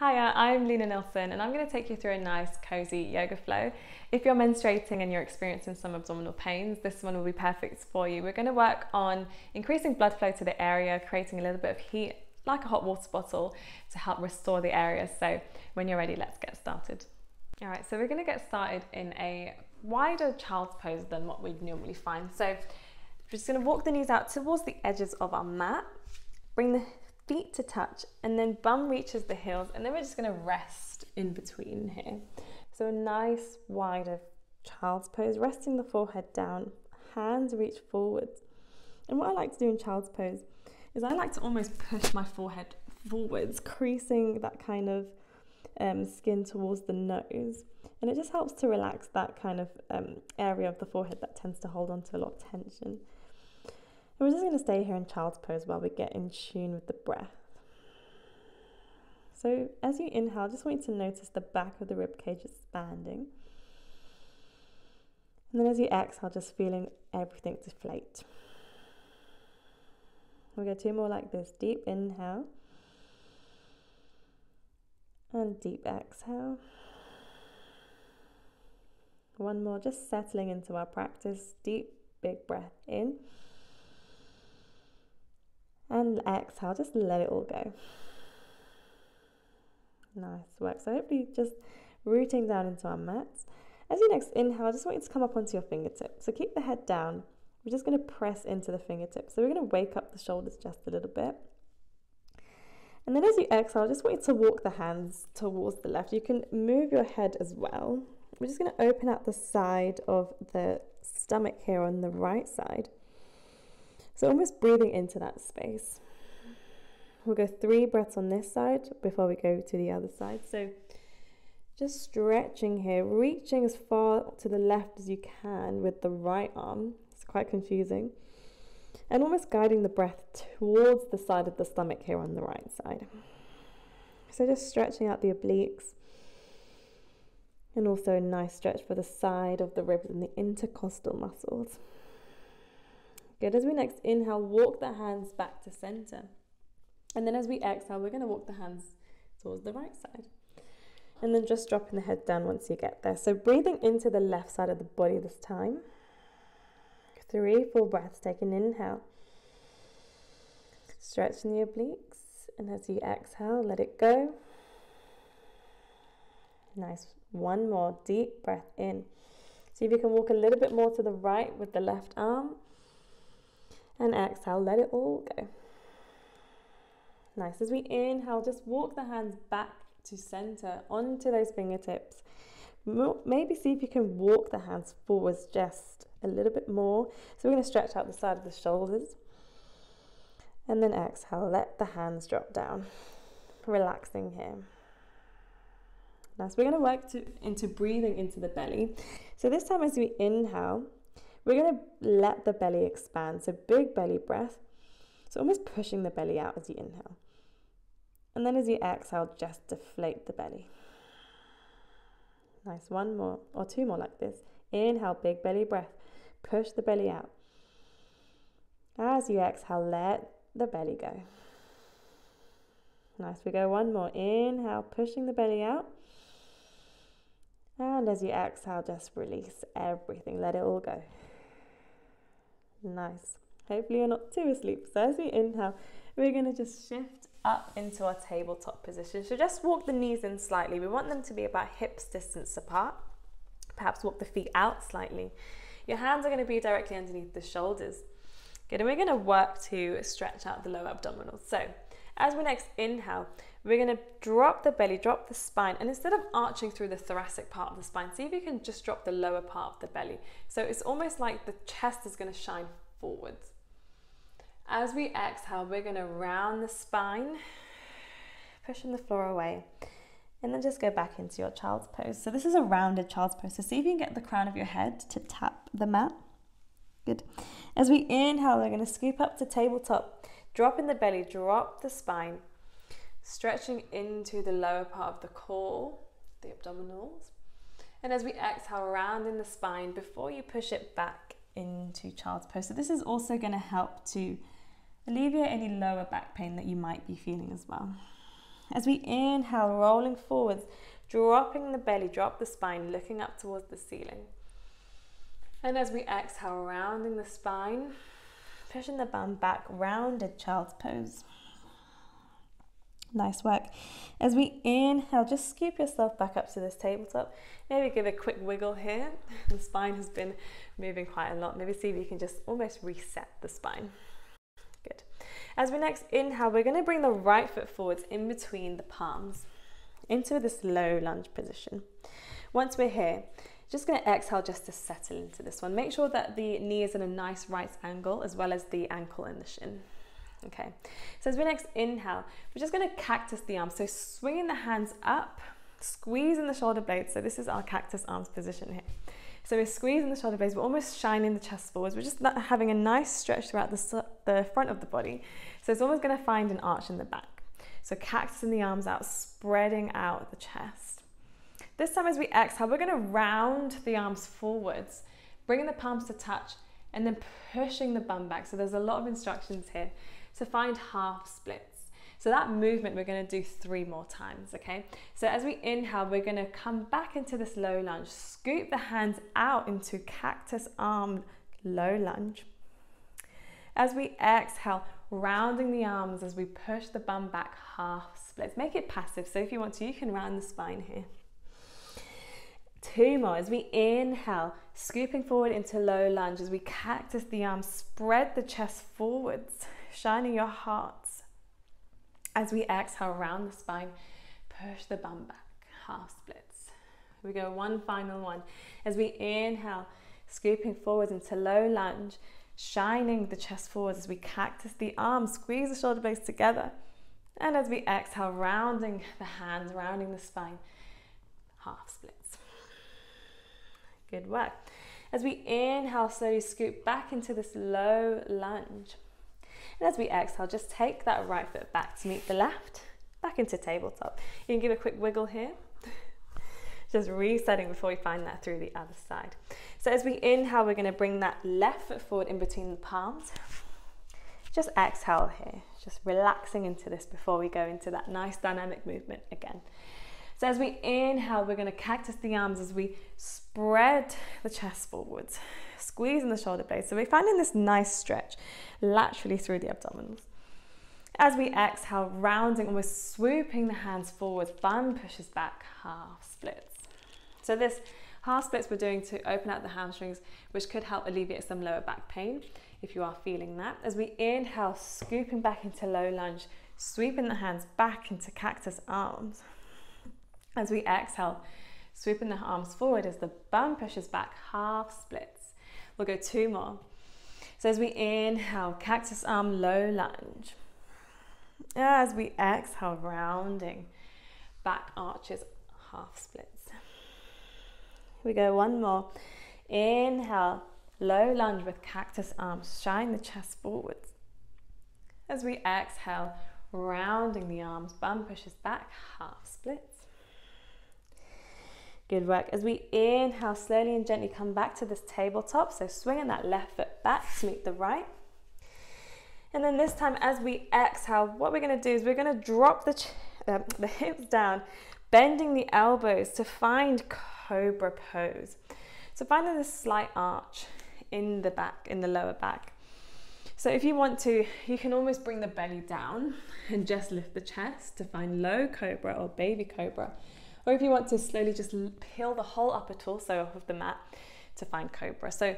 Hiya, I'm Lina Nielsen and I'm going to take you through a nice cozy yoga flow. If you're menstruating and you're experiencing some abdominal pains, this one will be perfect for you. We're going to work on increasing blood flow to the area, creating a little bit of heat like a hot water bottle to help restore the area. So when you're ready, let's get started. All right, so we're going to get started in a wider child's pose than what we'd normally find. So we're just going to walk the knees out towards the edges of our mat, bring the feet to touch, and then bum reaches the heels, and then we're just going to rest in between here. So a nice wider child's pose, resting the forehead down, hands reach forwards. And what I like to do in child's pose is I like to almost push my forehead forwards, creasing that kind of skin towards the nose, and it just helps to relax that kind of area of the forehead that tends to hold on to a lot of tension. And we're just going to stay here in child's pose while we get in tune with the breath. So as you inhale, I just want you to notice the back of the rib cage expanding. And then as you exhale, just feeling everything deflate. We'll go two more like this. Deep inhale. And deep exhale. One more, just settling into our practice. Deep, big breath in. And exhale, just let it all go. Nice work. So hopefully just rooting down into our mats. As you next inhale, I just want you to come up onto your fingertips. So keep the head down. We're just going to press into the fingertips. So we're going to wake up the shoulders just a little bit. And then as you exhale, I just want you to walk the hands towards the left. You can move your head as well. We're just going to open out the side of the stomach here on the right side. So almost breathing into that space. We'll go 3 breaths on this side before we go to the other side. So just stretching here, reaching as far to the left as you can with the right arm. It's quite confusing. And almost guiding the breath towards the side of the stomach here on the right side. So just stretching out the obliques. And also a nice stretch for the side of the ribs and the intercostal muscles. Good. As we next inhale, walk the hands back to center. And then as we exhale, we're going to walk the hands towards the right side. And then just dropping the head down once you get there. So breathing into the left side of the body this time. 3 full breaths. Take an inhale. Stretching the obliques. And as you exhale, let it go. Nice. One more deep breath in. See if you can walk a little bit more to the right with the left arm. And exhale, let it all go. Nice. As we inhale, just walk the hands back to center onto those fingertips. Maybe see if you can walk the hands forwards just a little bit more. So we're going to stretch out the side of the shoulders. And then exhale, let the hands drop down. Relaxing here. Nice. We're going to work into breathing into the belly. So this time as we inhale, we're going to let the belly expand. So big belly breath. So almost pushing the belly out as you inhale. And then as you exhale, just deflate the belly. Nice. 1 more or 2 more like this. Inhale, big belly breath. Push the belly out. As you exhale, let the belly go. Nice. We go 1 more. Inhale, pushing the belly out. And as you exhale, just release everything. Let it all go. Nice. Hopefully you're not too asleep. So as we inhale, we're going to just shift up into our tabletop position. So just walk the knees in slightly. We want them to be about hips distance apart. Perhaps walk the feet out slightly. Your hands are going to be directly underneath the shoulders. Good. And we're going to work to stretch out the lower abdominals. So as we next inhale, we're going to drop the belly, drop the spine, and instead of arching through the thoracic part of the spine, see if you can just drop the lower part of the belly. So it's almost like the chest is going to shine forwards. As we exhale, we're going to round the spine, pushing the floor away, and then just go back into your child's pose. So this is a rounded child's pose. So see if you can get the crown of your head to tap the mat. Good. As we inhale, we're going to scoop up to tabletop, drop in the belly, drop the spine, stretching into the lower part of the core, the abdominals. And as we exhale, round in the spine before you push it back into child's pose. So this is also going to help to alleviate any lower back pain that you might be feeling as well. As we inhale, rolling forwards, dropping the belly, drop the spine, looking up towards the ceiling. And as we exhale, rounding the spine, pushing the bum back, rounded child's pose. Nice work. As we inhale, just scoop yourself back up to this tabletop. Maybe give a quick wiggle here. The spine has been moving quite a lot. Maybe see if you can just almost reset the spine. Good. As we next inhale, we're going to bring the right foot forwards in between the palms into this low lunge position. Once we're here, just going to exhale just to settle into this one. Make sure that the knee is in a nice right angle as well as the ankle and the shin. Okay, so as we next inhale, we're just going to cactus the arms. So swinging the hands up, squeezing the shoulder blades. So this is our cactus arms position here. So we're squeezing the shoulder blades, we're almost shining the chest forwards. We're just having a nice stretch throughout the front of the body. So it's almost going to find an arch in the back. So cactusing the arms out, spreading out the chest. This time as we exhale, we're going to round the arms forwards, bringing the palms to touch, and then pushing the bum back. So there's a lot of instructions here to find half splits. So that movement we're going to do 3 more times, okay? So as we inhale, we're going to come back into this low lunge, scoop the hands out into cactus arm low lunge. As we exhale, rounding the arms as we push the bum back, half splits. Make it passive, so if you want to, you can round the spine here. 2 more. As we inhale, scooping forward into low lunge, as we cactus the arms, spread the chest forwards, shining your hearts. As we exhale, round the spine, push the bum back, half splits. We go 1 final one. As we inhale, scooping forwards into low lunge, shining the chest forwards as we cactus the arms, squeeze the shoulder blades together. And as we exhale, rounding the hands, rounding the spine, half splits. Good work. As we inhale, slowly scoop back into this low lunge. And as we exhale, just take that right foot back to meet the left, back into tabletop. You can give a quick wiggle here. Just resetting before we find that through the other side. So as we inhale, we're going to bring that left foot forward in between the palms. Just exhale here, just relaxing into this before we go into that nice dynamic movement again. So as we inhale, we're going to cactus the arms as we spread the chest forwards, squeezing the shoulder blades. So we're finding this nice stretch laterally through the abdominals. As we exhale, rounding, almost swooping the hands forwards, bum pushes back, half splits. So this half splits we're doing to open out the hamstrings, which could help alleviate some lower back pain if you are feeling that. As we inhale, scooping back into low lunge, sweeping the hands back into cactus arms. As we exhale, sweeping the arms forward as the bum pushes back, half splits. We'll go 2 more. So as we inhale, cactus arm, low lunge. As we exhale, rounding, back arches, half splits. We go 1 more. Inhale, low lunge with cactus arms, shine the chest forwards. As we exhale, rounding the arms, bum pushes back, half splits. Good work. As we inhale, slowly and gently come back to this tabletop. So swinging that left foot back to meet the right. And then this time as we exhale, what we're going to do is we're going to drop the hips down, bending the elbows to find cobra pose. So finding this slight arch in the back, in the lower back. So if you want to, you can almost bring the belly down and just lift the chest to find low cobra or baby cobra. Or if you want to slowly just peel the whole upper torso off of the mat to find cobra. So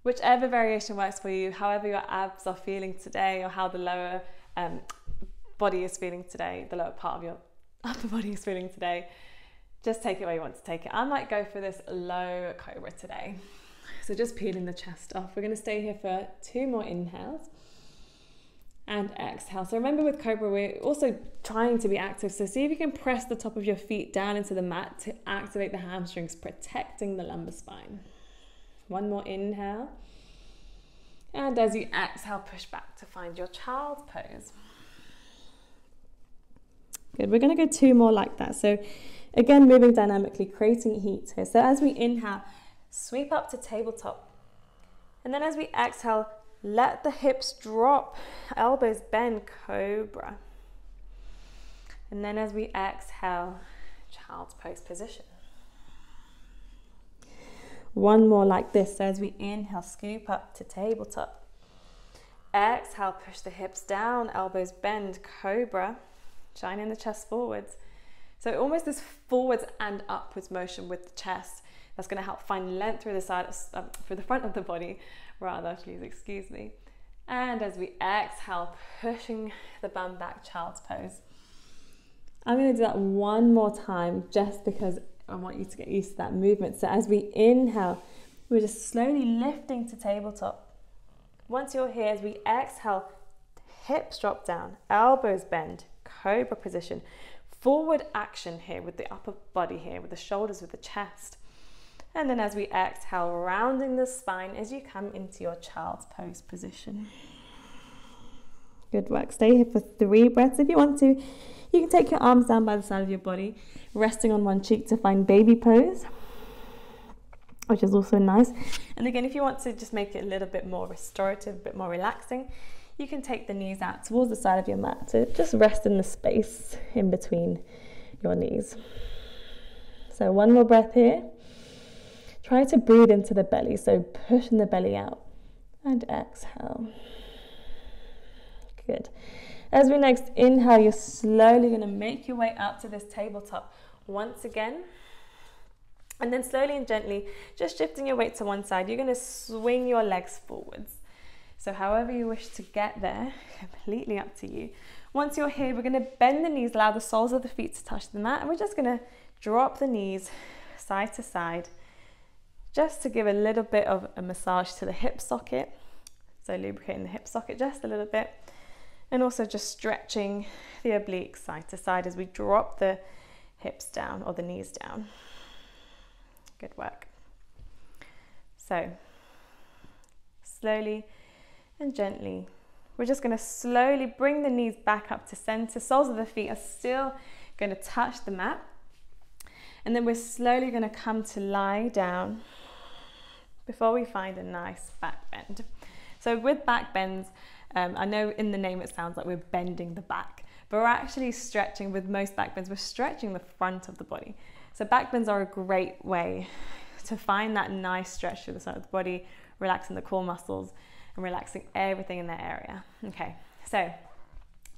whichever variation works for you, however your abs are feeling today or how the lower body is feeling today, the lower part of your upper body is feeling today, just take it where you want to take it. I might go for this low cobra today. So just peeling the chest off. We're going to stay here for 2 more inhales. And exhale. So remember with cobra, we're also trying to be active. So see if you can press the top of your feet down into the mat to activate the hamstrings, protecting the lumbar spine. 1 more inhale. And as you exhale, push back to find your child's pose. Good. We're going to go 2 more like that. So again, moving dynamically, creating heat here. So as we inhale, sweep up to tabletop. And then as we exhale, let the hips drop, elbows bend, cobra. And then as we exhale, child's pose position. One more like this. So as we inhale, scoop up to tabletop. Exhale, push the hips down, elbows bend, cobra, shining the chest forwards. So almost this forwards and upwards motion with the chest. That's going to help find length through the side, through the front of the body, rather, please excuse me. And as we exhale, pushing the bum back, child's pose. I'm going to do that one more time just because I want you to get used to that movement. So as we inhale, we're just slowly lifting to tabletop. Once you're here, as we exhale, hips drop down, elbows bend, cobra position. Forward action here with the upper body here, with the shoulders, with the chest. And then as we exhale, rounding the spine as you come into your child's pose position. Good work. Stay here for 3 breaths if you want to. You can take your arms down by the side of your body, resting on one cheek to find baby pose, which is also nice. And again, if you want to just make it a little bit more restorative, a bit more relaxing, you can take the knees out towards the side of your mat to just rest in the space in between your knees. So one more breath here. Try to breathe into the belly, so pushing the belly out and exhale. Good. As we next inhale, you're slowly going to make your way up to this tabletop once again. And then slowly and gently, just shifting your weight to one side, you're going to swing your legs forwards. So however you wish to get there, completely up to you. Once you're here, we're going to bend the knees, allow the soles of the feet to touch the mat, and we're just going to drop the knees side to side, just to give a little bit of a massage to the hip socket. So lubricating the hip socket just a little bit, and also just stretching the obliques side to side as we drop the hips down or the knees down. Good work. So slowly and gently, we're just going to slowly bring the knees back up to center. Soles of the feet are still going to touch the mat. And then we're slowly going to come to lie down before we find a nice back bend. So with back bends, I know in the name it sounds like we're bending the back, but we're actually stretching. With most back bends, we're stretching the front of the body. So back bends are a great way to find that nice stretch through the side of the body, relaxing the core muscles and relaxing everything in that area. Okay, so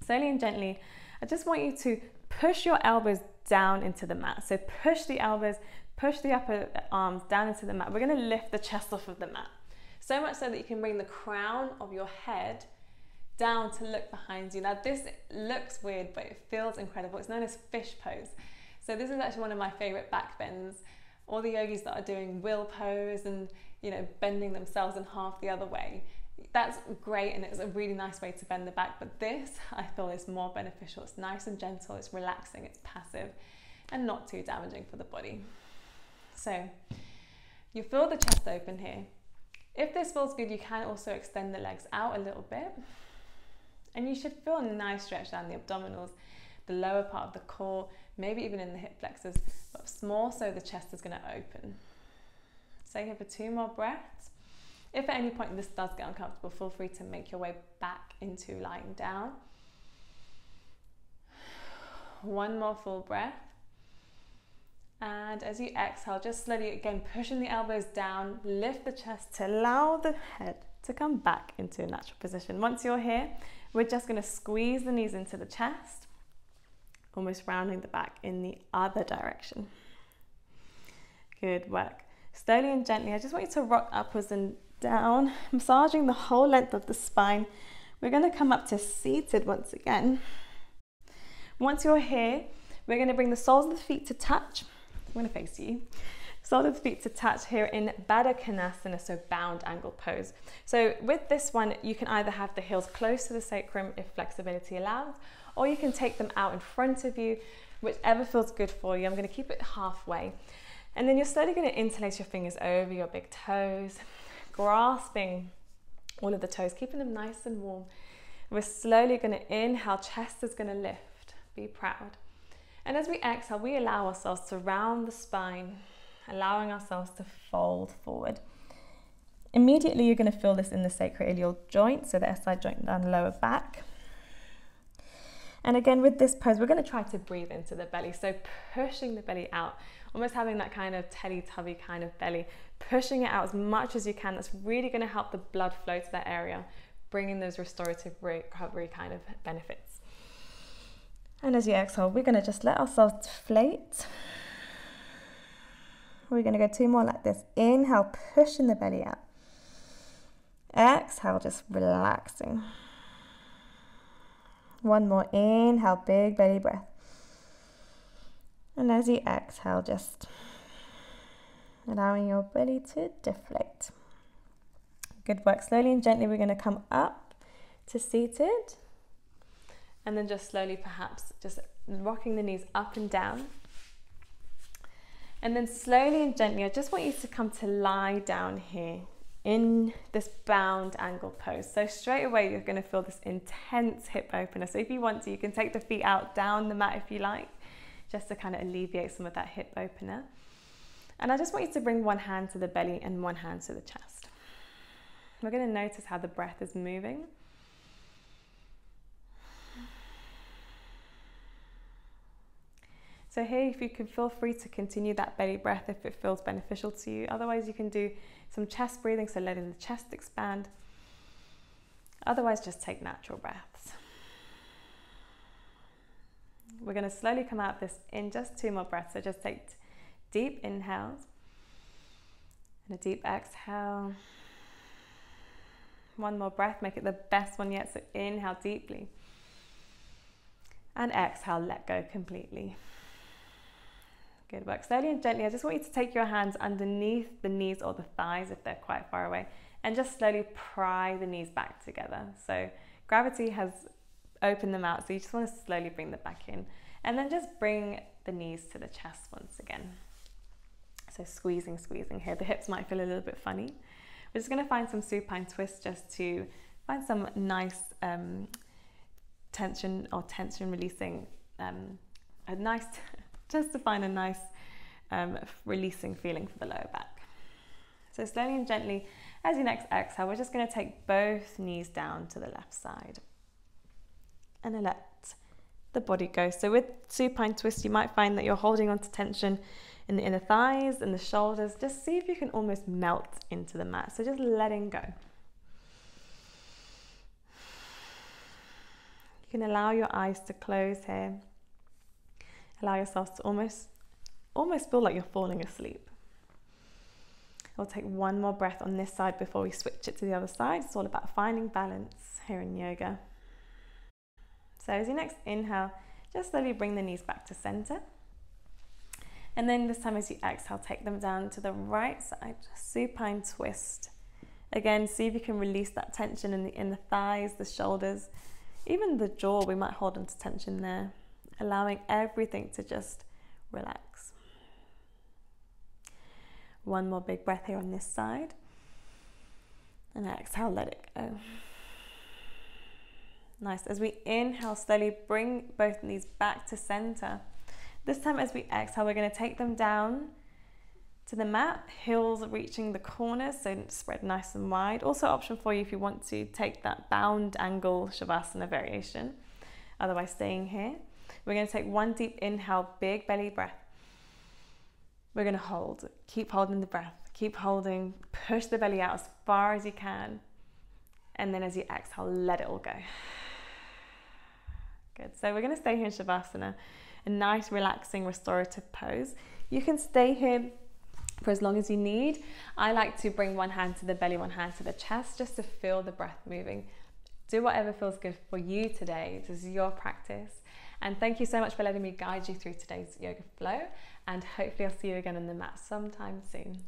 slowly and gently, I just want you to push your elbows down into the mat. So push the elbows, push the upper arms down into the mat. We're going to lift the chest off of the mat. So much so that you can bring the crown of your head down to look behind you. Now this looks weird, but it feels incredible. It's known as fish pose. So this is actually one of my favorite back bends. All the yogis that are doing will pose and, you know, bending themselves in half the other way, that's great, and it's a really nice way to bend the back, but this I feel is more beneficial. It's nice and gentle, it's relaxing, it's passive, and not too damaging for the body. So you feel the chest open here. If this feels good, you can also extend the legs out a little bit, and you should feel a nice stretch down the abdominals, the lower part of the core, maybe even in the hip flexors, but more so the chest is going to open. Stay here for 2 more breaths. If at any point this does get uncomfortable, feel free to make your way back into lying down. 1 more full breath. And as you exhale, just slowly again pushing the elbows down, lift the chest to allow the head to come back into a natural position. Once you're here, we're just going to squeeze the knees into the chest, almost rounding the back in the other direction. Good work. Slowly and gently, I just want you to rock upwards and down, massaging the whole length of the spine. We're going to come up to seated once again. Once you're here, we're going to bring the soles of the feet to touch. I'm going to face you. Soles of the feet to touch here in Baddha Konasana, so bound angle pose. So with this one, you can either have the heels close to the sacrum if flexibility allows, or you can take them out in front of you, whichever feels good for you. I'm going to keep it halfway. And then you're slowly going to interlace your fingers over your big toes, grasping all of the toes, keeping them nice and warm. We're slowly going to inhale, chest is going to lift, be proud. And as we exhale, we allow ourselves to round the spine, allowing ourselves to fold forward. Immediately you're going to feel this in the sacroiliac joint, so the SI joint down the lower back. And again, with this pose, we're going to try to breathe into the belly. So pushing the belly out, almost having that kind of Teletubby kind of belly, pushing it out as much as you can. That's really going to help the blood flow to that area, bringing those restorative recovery kind of benefits. And as you exhale, we're going to just let ourselves deflate. We're going to go 2 more like this. Inhale, pushing the belly out. Exhale, just relaxing. 1 more. Inhale, big belly breath. And as you exhale, just allowing your belly to deflate. Good work. Slowly and gently, we're going to come up to seated. And then just slowly, perhaps, just rocking the knees up and down. And then slowly and gently, I just want you to come to lie down here in this bound angle pose. So straight away, you're going to feel this intense hip opener. So if you want to, you can take the feet out down the mat if you like, just to kind of alleviate some of that hip opener. And I just want you to bring one hand to the belly and one hand to the chest. We're going to notice how the breath is moving. So here, if you can, feel free to continue that belly breath if it feels beneficial to you. Otherwise, you can do some chest breathing, so letting the chest expand. Otherwise, just take natural breaths. We're going to slowly come out of this in just 2 more breaths. So just take deep inhales and a deep exhale. 1 more breath, make it the best one yet. So inhale deeply and exhale, let go completely. Good work. Slowly and gently, I just want you to take your hands underneath the knees or the thighs if they're quite far away, and just slowly pry the knees back together. So gravity has opened them out, so you just want to slowly bring them back in. And then just bring the knees to the chest once again. So squeezing here. The hips might feel a little bit funny. We're just going to find some supine twists just to find some nice tension releasing, just to find a nice releasing feeling for the lower back. So slowly and gently, as you next exhale, we're just going to take both knees down to the left side and then let the body go. So with supine twist, you might find that you're holding on to tension in the inner thighs and the shoulders. Just see if you can almost melt into the mat. So just letting go. You can allow your eyes to close here. Allow yourself to almost feel like you're falling asleep. We'll take 1 more breath on this side before we switch it to the other side. It's all about finding balance here in yoga. So as you next inhale, just slowly bring the knees back to center. And then this time as you exhale, take them down to the right side, supine twist. Again, see if you can release that tension in the thighs, the shoulders, even the jaw. We might hold on to tension there, allowing everything to just relax. 1 more big breath here on this side. And exhale, let it go. Nice. As we inhale, slowly bring both knees back to center. This time as we exhale, we're going to take them down to the mat, heels reaching the corners, so spread nice and wide. Also option for you if you want to take that bound angle Shavasana variation. Otherwise, staying here. We're going to take 1 deep inhale, big belly breath. We're going to hold. Keep holding the breath. Keep holding. Push the belly out as far as you can. And then as you exhale, let it all go. Good. So we're going to stay here in Shavasana, a nice, relaxing, restorative pose. You can stay here for as long as you need. I like to bring 1 hand to the belly, 1 hand to the chest, just to feel the breath moving. Do whatever feels good for you today. This is your practice. And thank you so much for letting me guide you through today's yoga flow. And hopefully I'll see you again on the mat sometime soon.